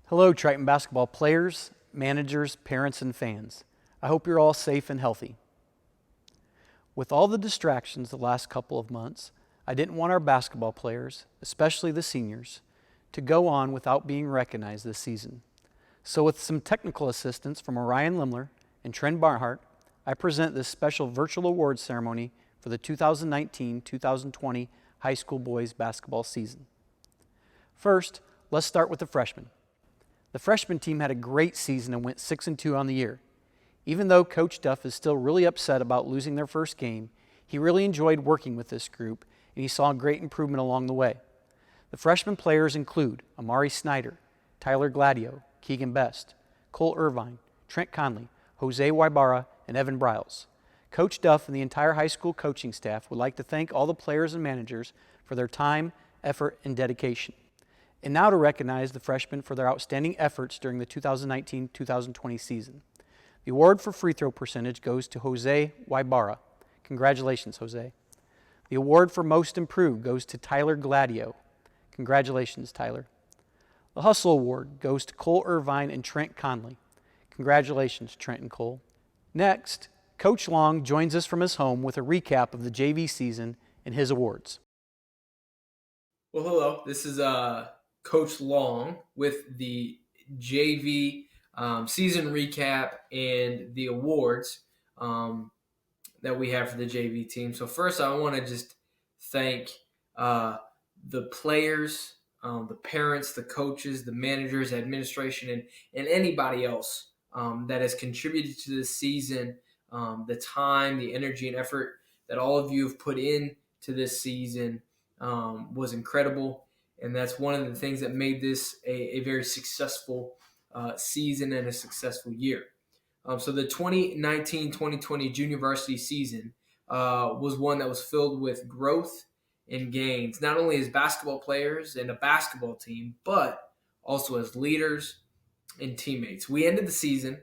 Hello, Triton basketball players, managers, parents, and fans. I hope you're all safe and healthy. With all the distractions the last couple of months, I didn't want our basketball players, especially the seniors, to go on without being recognized this season. So with some technical assistance from Orion Lemler and Trent Barnhart, I present this special virtual awards ceremony for the 2019-2020 high school boys basketball season. First, let's start with the freshmen. The freshman team had a great season and went 6-2 on the year. Even though Coach Duff is still really upset about losing their first game, he really enjoyed working with this group and he saw a great improvement along the way. The freshman players include Amari Snyder, Tyler Gladio, Keegan Best, Cole Irvine, Trent Conley, Jose Wybara, and Evan Briles. Coach Duff and the entire high school coaching staff would like to thank all the players and managers for their time, effort, and dedication. And now to recognize the freshmen for their outstanding efforts during the 2019-2020 season. The award for free throw percentage goes to Jose Wybara. Congratulations, Jose. The award for most improved goes to Tyler Gladio. Congratulations, Tyler. The Hustle Award goes to Cole Irvine and Trent Conley. Congratulations, Trent and Cole. Next, Coach Long joins us from his home with a recap of the JV season and his awards. Well, hello. This is Coach Long with the JV season recap and the awards that we have for the JV team. So first, I want to just thank the players, the parents, the coaches, the managers, administration, and anybody else that has contributed to this season, the time, the energy, and effort that all of you have put in to this season was incredible. And that's one of the things that made this a very successful season and a successful year. So the 2019-2020 junior varsity season was one that was filled with growth and gains, not only as basketball players and a basketball team, but also as leaders and teammates. We ended the season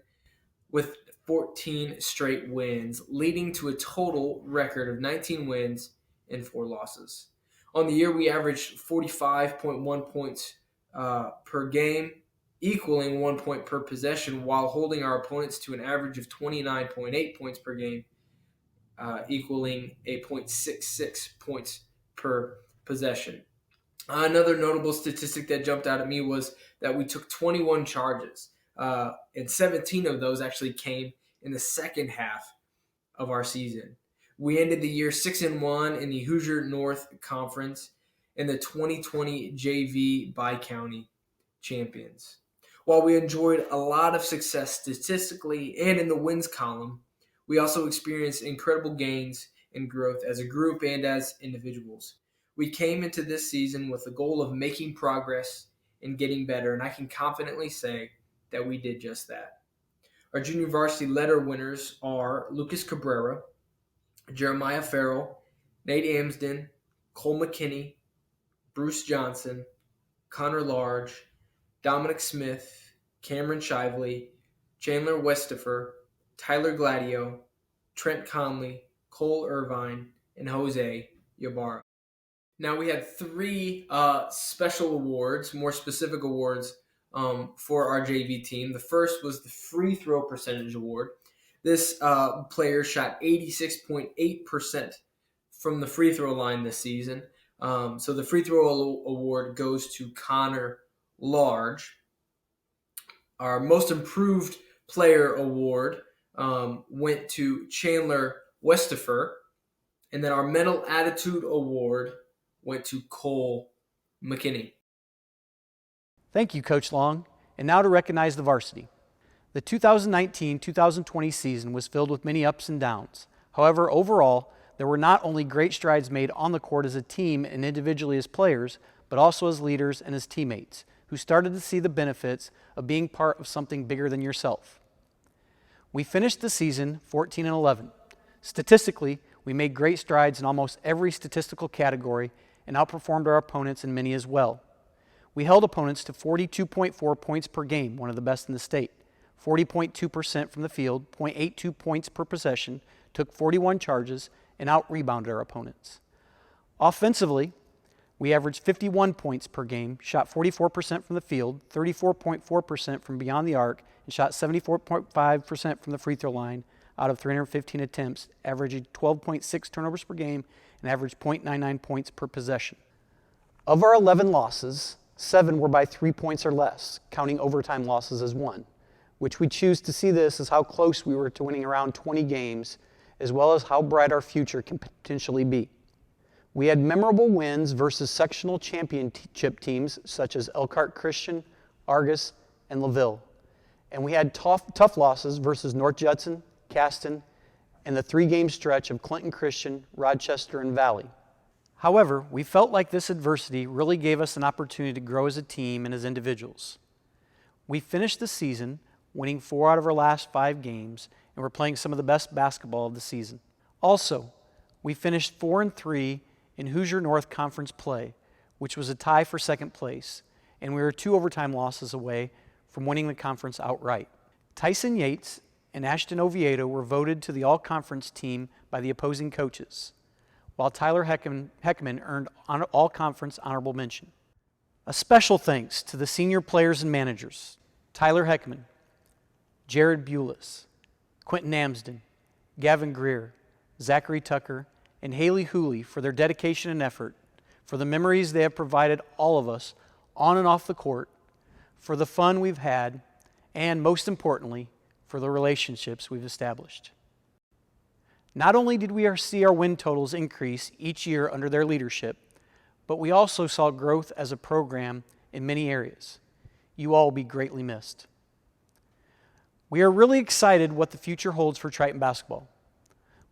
with 14 straight wins, leading to a total record of 19 wins and 4 losses. On the year, we averaged 45.1 points per game, equaling 1 point per possession, while holding our opponents to an average of 29.8 points per game, equaling 8.66 points per possession. Another notable statistic that jumped out at me was that we took 21 charges, and 17 of those actually came in the second half of our season. We ended the year 6-1 in the Hoosier North Conference and the 2020 JV Bi-County champions. While we enjoyed a lot of success statistically and in the wins column, we also experienced incredible gains and growth as a group and as individuals. We came into this season with the goal of making progress and getting better, and I can confidently say that we did just that. Our junior varsity letter winners are Lucas Cabrera, Jeremiah Farrell, Nate Amsden, Cole McKinney, Bruce Johnson, Connor Large, Dominic Smith, Cameron Shively, Chandler Westafer, Tyler Gladio, Trent Conley, Cole Irvine, and Jose Wybara. Now we had 3 special awards, more specific awards for our JV team. The first was the free throw percentage award. This player shot 86.8% from the free throw line this season. So the free throw award goes to Connor Large. Our most improved player award went to Chandler Westafer. And then our mental attitude award went to Cole McKinney. Thank you, Coach Long. And now to recognize the varsity. The 2019-2020 season was filled with many ups and downs. However, overall, there were not only great strides made on the court as a team and individually as players, but also as leaders and as teammates, who started to see the benefits of being part of something bigger than yourself. We finished the season 14-11. Statistically, we made great strides in almost every statistical category and outperformed our opponents in many as well. We held opponents to 42.4 points per game, one of the best in the state. 40.2% from the field, 0.82 points per possession, took 41 charges, and out-rebounded our opponents. Offensively, We averaged 51 points per game, shot 44% from the field, 34.4% from beyond the arc, and shot 74.5% from the free throw line out of 315 attempts, averaging 12.6 turnovers per game and averaged 0.99 points per possession. Of our 11 losses, 7 were by 3 points or less, counting overtime losses as 1, which we choose to see this as how close we were to winning around 20 games, as well as how bright our future can potentially be. We had memorable wins versus sectional championship teams such as Elkhart Christian, Argus, and LaVille. And we had tough losses versus North Judson, Caston, and the 3-game stretch of Clinton Christian, Rochester, and Valley. However, we felt like this adversity really gave us an opportunity to grow as a team and as individuals. We finished the season winning 4 out of our last 5 games, and we're playing some of the best basketball of the season. Also, we finished 4-3 in Hoosier North Conference play, which was a tie for second place, and we were 2 overtime losses away from winning the conference outright. Tyson Yates and Ashton Oviedo were voted to the all-conference team by the opposing coaches, while Tyler Heckaman earned all-conference honorable mention. A special thanks to the senior players and managers, Tyler Heckaman, Jared Bules, Quentin Amsden, Gavin Greer, Zachary Tucker, and Haley Hooley for their dedication and effort, for the memories they have provided all of us on and off the court, for the fun we've had, and most importantly, for the relationships we've established. Not only did we see our win totals increase each year under their leadership, but we also saw growth as a program in many areas. You all will be greatly missed. We are really excited what the future holds for Triton basketball.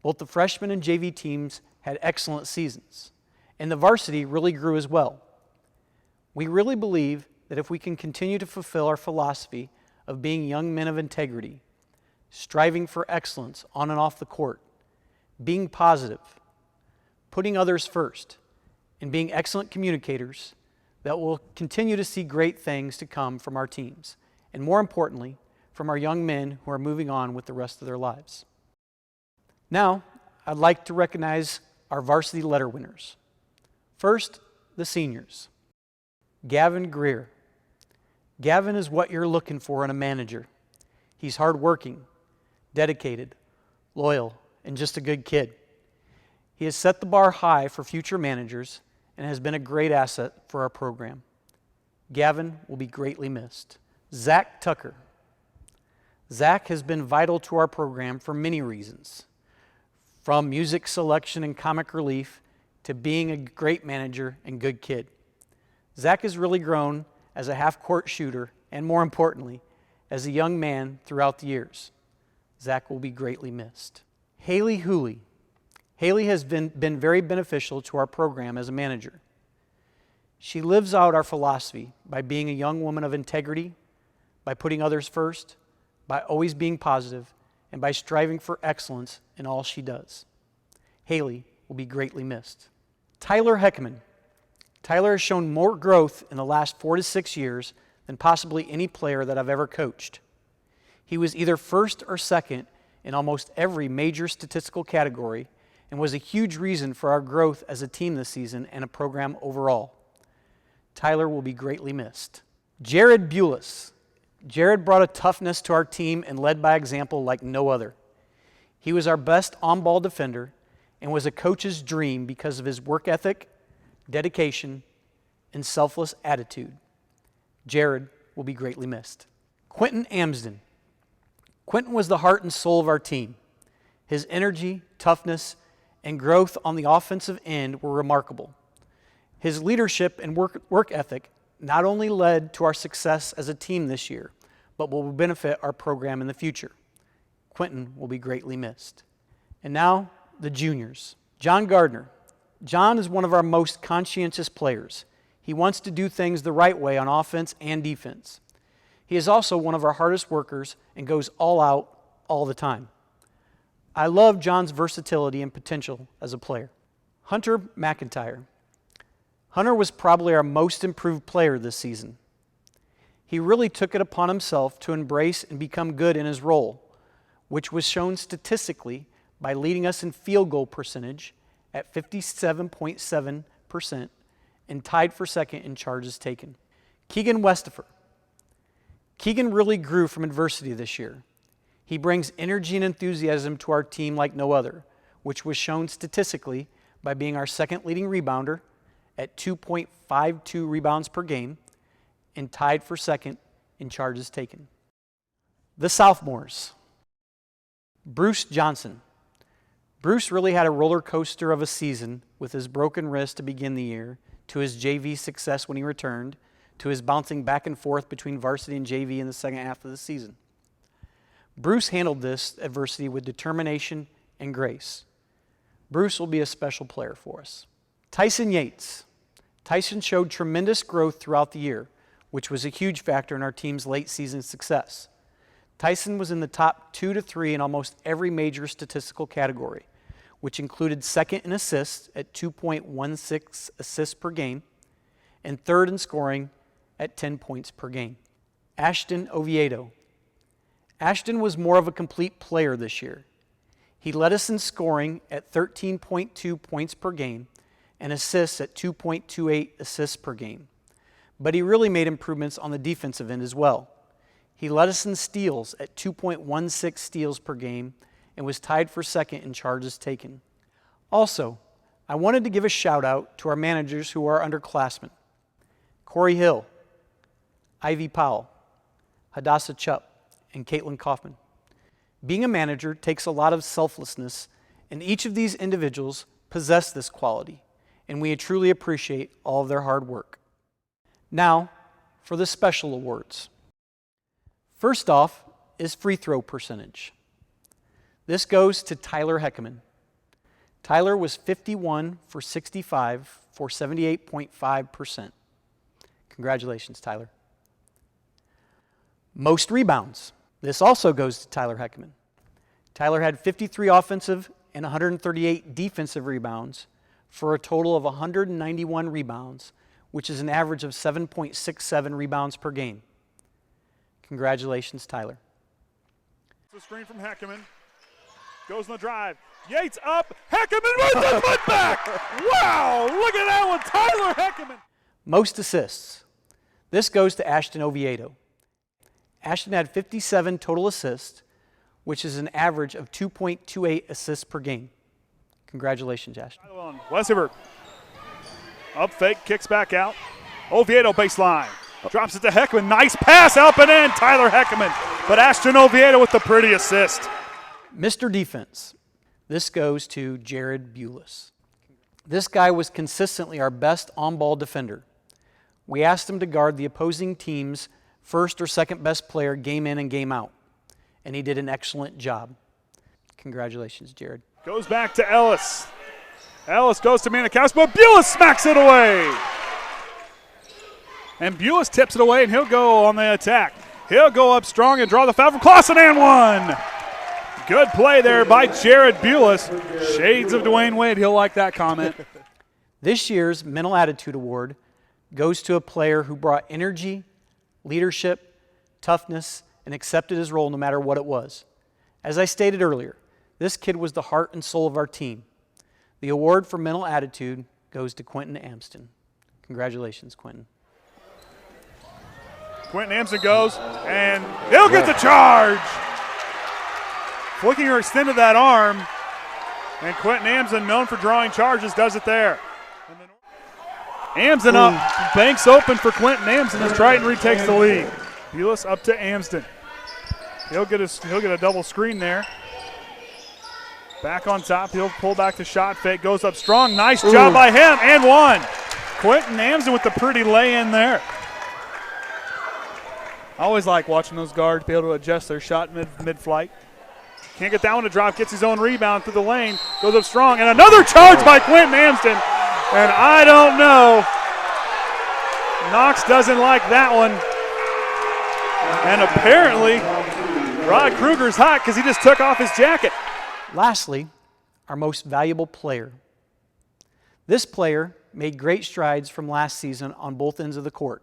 Both the freshman and JV teams had excellent seasons, and the varsity really grew as well. We really believe that if we can continue to fulfill our philosophy of being young men of integrity, striving for excellence on and off the court, being positive, putting others first, and being excellent communicators, that we'll continue to see great things to come from our teams, and more importantly, from our young men who are moving on with the rest of their lives. Now, I'd like to recognize our varsity letter winners. First, the seniors. Gavin Greer. Gavin is what you're looking for in a manager. He's hardworking, dedicated, loyal, and just a good kid. He has set the bar high for future managers and has been a great asset for our program. Gavin will be greatly missed. Zach Tucker. Zach has been vital to our program for many reasons, from music selection and comic relief to being a great manager and good kid. Zach has really grown as a half-court shooter and, more importantly, as a young man throughout the years. Zach will be greatly missed. Haley Hooley. Haley has been very beneficial to our program as a manager. She lives out our philosophy by being a young woman of integrity, by putting others first, by always being positive, and by striving for excellence in all she does. Haley will be greatly missed. Tyler Heckaman. Tyler has shown more growth in the last 4 to 6 years than possibly any player that I've ever coached. He was either first or second in almost every major statistical category and was a huge reason for our growth as a team this season and a program overall. Tyler will be greatly missed. Jared Bules. Jared brought a toughness to our team and led by example like no other. He was our best on-ball defender and was a coach's dream because of his work ethic, dedication, and selfless attitude. Jared will be greatly missed. Quentin Amsden. Quentin was the heart and soul of our team. His energy, toughness, and growth on the offensive end were remarkable. His leadership and work ethic not only led to our success as a team this year, but will benefit our program in the future. Quentin will be greatly missed. And now, the juniors. John Gardner. John is one of our most conscientious players. He wants to do things the right way on offense and defense. He is also one of our hardest workers and goes all out all the time. I love John's versatility and potential as a player. Hunter McIntyre. Hunter was probably our most improved player this season. He really took it upon himself to embrace and become good in his role, which was shown statistically by leading us in field goal percentage at 57.7% and tied for second in charges taken. Keegan Westafer. Keegan really grew from adversity this year. He brings energy and enthusiasm to our team like no other, which was shown statistically by being our second leading rebounder at 2.52 rebounds per game and tied for second in charges taken. The sophomores. Bruce Johnson. Bruce really had a roller coaster of a season with his broken wrist to begin the year, to his JV success when he returned, to his bouncing back and forth between varsity and JV in the second half of the season. Bruce handled this adversity with determination and grace. Bruce will be a special player for us. Tyson Yates. Tyson showed tremendous growth throughout the year, which was a huge factor in our team's late season success. Tyson was in the top 2 to 3 in almost every major statistical category, which included second in assists at 2.16 assists per game and third in scoring at 10 points per game. Ashton Oviedo. Ashton was more of a complete player this year. He led us in scoring at 13.2 points per game and assists at 2.28 assists per game. But he really made improvements on the defensive end as well. He led us in steals at 2.16 steals per game and was tied for second in charges taken. Also, I wanted to give a shout out to our managers who are underclassmen. Cory Hill, Ivy Powell, Hadassah Chupp, and Katelyn Kaufman. Being a manager takes a lot of selflessness, and each of these individuals possess this quality, and we truly appreciate all of their hard work. Now, for the special awards. First off is free throw percentage. This goes to Tyler Heckaman. Tyler was 51 for 65 for 78.5%. Congratulations, Tyler. Most rebounds. This also goes to Tyler Heckaman. Tyler had 53 offensive and 138 defensive rebounds for a total of 191 rebounds, which is an average of 7.67 rebounds per game. Congratulations, Tyler. The screen from Heckaman. Goes on the drive. Yates up. Heckaman with the putback. Wow, look at that one. Tyler Heckaman. Most assists. This goes to Ashton Oviedo. Ashton had 57 total assists, which is an average of 2.28 assists per game. Congratulations, Ashton. Westafer. Up fake, kicks back out. Oviedo baseline. Drops it to Heckaman. Nice pass up and in. Tyler Heckaman. But Ashton Oviedo with the pretty assist. Mr. Defense. This goes to Jared Bules. This guy was consistently our best on-ball defender. We asked him to guard the opposing team's first or second best player game in and game out, and he did an excellent job. Congratulations, Jared. Goes back to Ellis. Ellis goes to Manikowski, but Bules smacks it away. And Bules tips it away, and he'll go on the attack. He'll go up strong and draw the foul from Clausen, and one. Good play there by Jared Bules. Shades of Dwayne Wade. He'll like that comment. This year's Mental Attitude Award goes to a player who brought energy, leadership, toughness, and accepted his role no matter what it was. As I stated earlier, this kid was the heart and soul of our team. The award for mental attitude goes to Quentin Amsden. Congratulations, Quentin. Quentin Amsden goes, and he'll get the charge. Flickinger extended that arm, and Quentin Amsden, known for drawing charges, does it there. Amsden up, banks open for Quentin Amsden as Triton retakes the lead. Bules up to Amsden. He'll get a double screen there. Back on top, he'll pull back the shot fake, goes up strong. Nice job by him, and one. Quentin Amsden with the pretty lay-in there. I always like watching those guards be able to adjust their shot mid-flight. Can't get that one to drop, gets his own rebound through the lane, goes up strong, and another charge by Quentin Amsden. And I don't know. Knox doesn't like that one. And apparently, Rod Kruger's hot because he just took off his jacket. Lastly, our most valuable player. This player made great strides from last season on both ends of the court.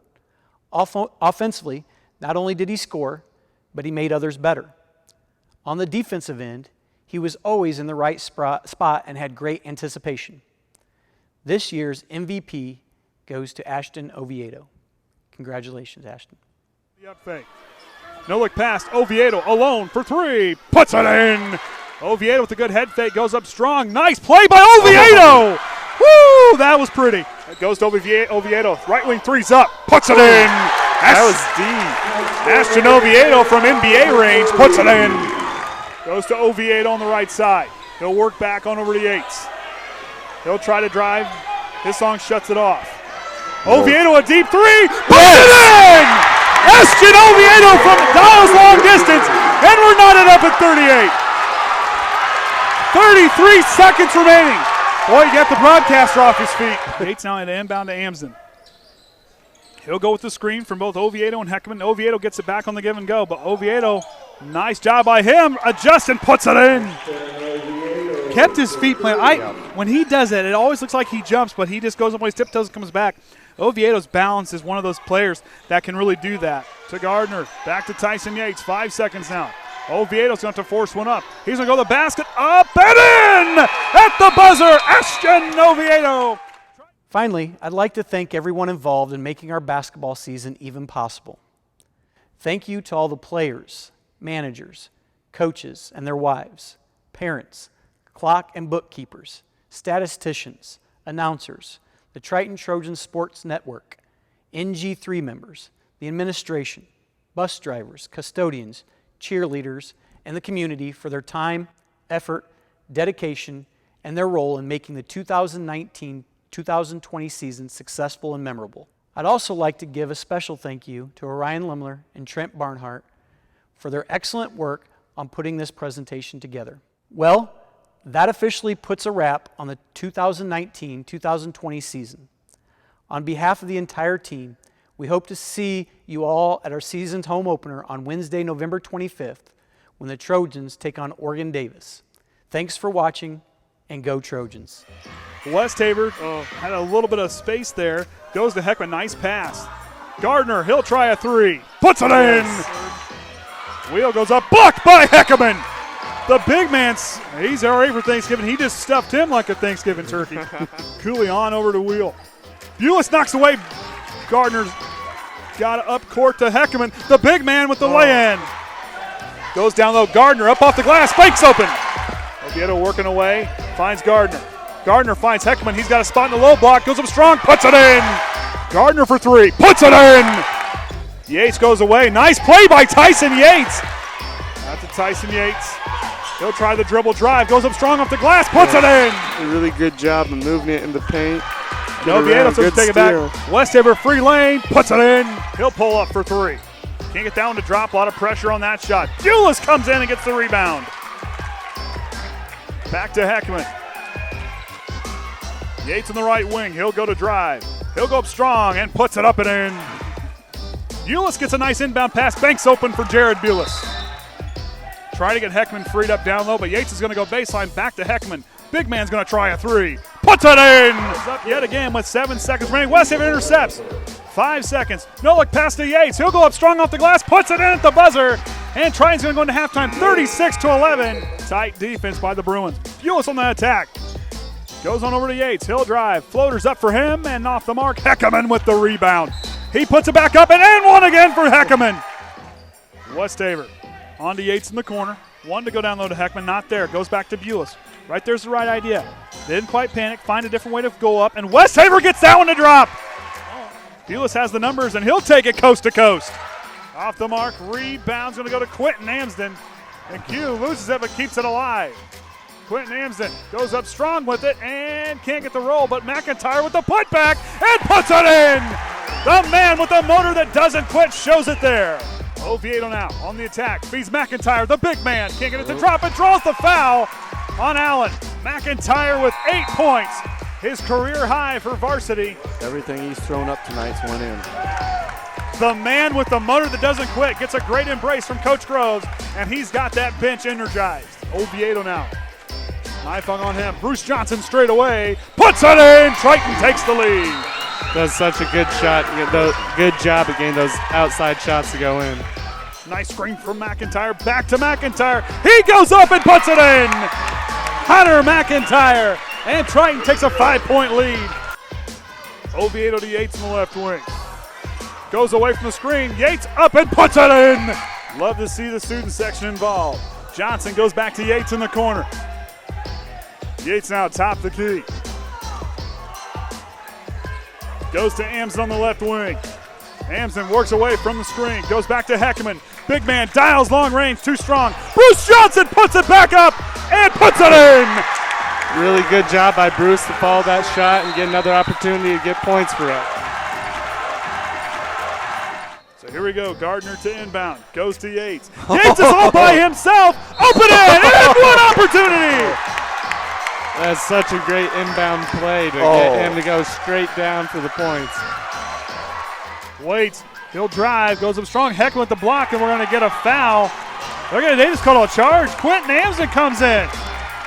Offensively, not only did he score, but he made others better. On the defensive end, he was always in the right spot and had great anticipation. This year's MVP goes to Ashton Oviedo. Congratulations, Ashton. The up fake. No look pass. Oviedo alone for three. Puts it in. Oviedo with a good head fake. Goes up strong. Nice play by Oviedo. Woo! That was pretty. It goes to Oviedo. Right wing three's up. Puts it in. That was deep. Ashton Oviedo from NBA range puts it in. Goes to Oviedo on the right side. He'll work back on over to Yates. He'll try to drive. His song shuts it off. Oviedo a deep three. Puts it in! Ashton Oviedo from Dallas long distance. And we're knotted up at 38. 33 seconds remaining. Boy, you got the broadcaster off his feet. Yates now at inbound to Amsden. He'll go with the screen from both Oviedo and Heckaman. Oviedo gets it back on the give and go, but Oviedo, nice job by him. Adjusts and puts it in. Kept his feet planted. When he does it always looks like he jumps, but he just goes up on his tiptoes and comes back. Oviedo's balance is one of those players that can really do that. To Gardner, back to Tyson Yates, 5 seconds now. Oviedo's going to have to force one up. He's going to go to the basket, up and in! At the buzzer, Ashton Oviedo. Finally, I'd like to thank everyone involved in making our basketball season even possible. Thank you to all the players, managers, coaches and their wives, parents, clock and bookkeepers, statisticians, announcers, the Triton Trojans Sports Network, NG3 members, the administration, bus drivers, custodians, cheerleaders, and the community for their time, effort, dedication, and their role in making the 2019-2020 season successful and memorable. I'd also like to give a special thank you to Orion Lemler and Trent Barnhart for their excellent work on putting this presentation together. Well, that officially puts a wrap on the 2019-2020 season. On behalf of the entire team, we hope to see you all at our season's home opener on Wednesday, November 25th, when the Trojans take on Oregon Davis. Thanks for watching, and go Trojans. Westafer had a little bit of space there. Goes to Heckaman, nice pass. Gardner, he'll try a three. Puts it in. Wheel goes up, blocked by Heckaman. The big man, he's already for Thanksgiving. He just stuffed him like a Thanksgiving turkey. Cooley on over to Wheel. Bules knocks away. Gardner's got it up court to Heckaman. The big man with the lay-in. Goes down low. Gardner up off the glass. Fakes open. Oviedo working away. Finds Gardner. Gardner finds Heckaman. He's got a spot in the low block. Goes up strong. Puts it in. Gardner for three. Puts it in. Yates goes away. Nice play by Tyson Yates. Out to Tyson Yates. He'll try the dribble drive. Goes up strong off the glass. Puts it in. A really good job of moving it in the paint. Oviedo's going to take it back. Westafer free lane. Puts it in. He'll pull up for three. Can't get down to drop. A lot of pressure on that shot. Bules comes in and gets the rebound. Back to Heckaman. Yates in the right wing. He'll go to drive. He'll go up strong and puts it up and in. Bules gets a nice inbound pass. Banks open for Jared Bules. Try to get Heckaman freed up down low, but Yates is going to go baseline. Back to Heckaman. Big man's going to try a three. Puts it in. Up yet again with 7 seconds remaining. Westafer intercepts. 5 seconds. No look pass to Yates. He'll go up strong off the glass. Puts it in at the buzzer. And Triton's going to go into halftime 36-11. Tight defense by the Bruins. Bules on the attack. Goes on over to Yates. He'll drive. Floaters up for him and off the mark. Heckaman with the rebound. He puts it back up and one again for Heckaman. Westafer on to Yates in the corner. One to go down low to Heckaman. Not there. Goes back to Bules. Right there's the right idea. They didn't quite panic. Find a different way to go up. And Westafer gets that one to drop. Bules has the numbers and he'll take it coast to coast. Off the mark. Rebound's going to go to Quentin Amsden. And Q loses it but keeps it alive. Quentin Amsden goes up strong with it and can't get the roll, but McIntyre with the putback and puts it in! The man with the motor that doesn't quit shows it there. Oviedo now on the attack, feeds McIntyre, the big man, can't get it to drop and draws the foul on Allen. McIntyre with 8 points, his career high for Varsity. Everything he's thrown up tonight's went in. The man with the motor that doesn't quit gets a great embrace from Coach Groves, and he's got that bench energized. Oviedo now. Knife hung on him. Bruce Johnson straight away. Puts it in. Triton takes the lead. Does such a good shot. Good job at getting those outside shots to go in. Nice screen from McIntyre. Back to McIntyre. He goes up and puts it in. Hunter McIntyre. And Triton takes a 5-point lead. Oviedo to Yates in the left wing. Goes away from the screen. Yates up and puts it in. Love to see the student section involved. Johnson goes back to Yates in the corner. Yates now top the key. Goes to Amsden on the left wing. Amsden works away from the screen. Goes back to Heckaman. Big man dials long range, too strong. Bruce Johnson puts it back up and puts it in. Really good job by Bruce to follow that shot and get another opportunity to get points for us. So here we go, Gardner to inbound, goes to Yates. Yates is all by himself, open it, and one opportunity! That's such a great inbound play to get him to go straight down for the points. Waits, he'll drive, goes up strong, Heck with the block, and we're gonna get a foul. They just called a charge. Quentin Amsden comes in,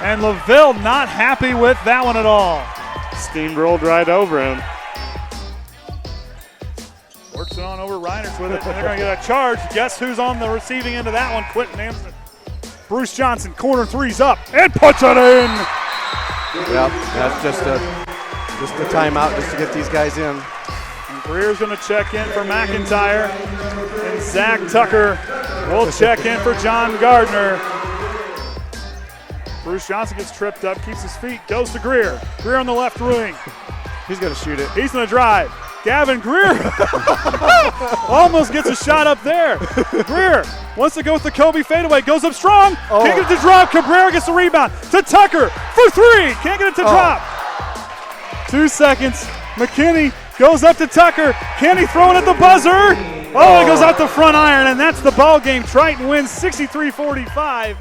and LaVille not happy with that one at all. Steamrolled right over him. Works it on over Reiners with it, and they're going to get a charge. Guess who's on the receiving end of that one? Quentin Amsden. Bruce Johnson, corner three's up, and puts it in. Yep, that's just a timeout just to get these guys in. And Greer's going to check in for McIntyre, and Zach Tucker will check in for John Gardner. Bruce Johnson gets tripped up, keeps his feet, goes to Greer. Greer on the left wing. He's going to shoot it. He's going to drive. Gavin Greer almost gets a shot up there. Greer wants to go with the Kobe fadeaway, goes up strong, can't get it to drop. Cabrera gets the rebound to Tucker for three, can't get it to drop. 2 seconds, McKinney goes up to Tucker, can he throw it at the buzzer? It goes out the front iron, and that's the ball game. Triton wins 63-45.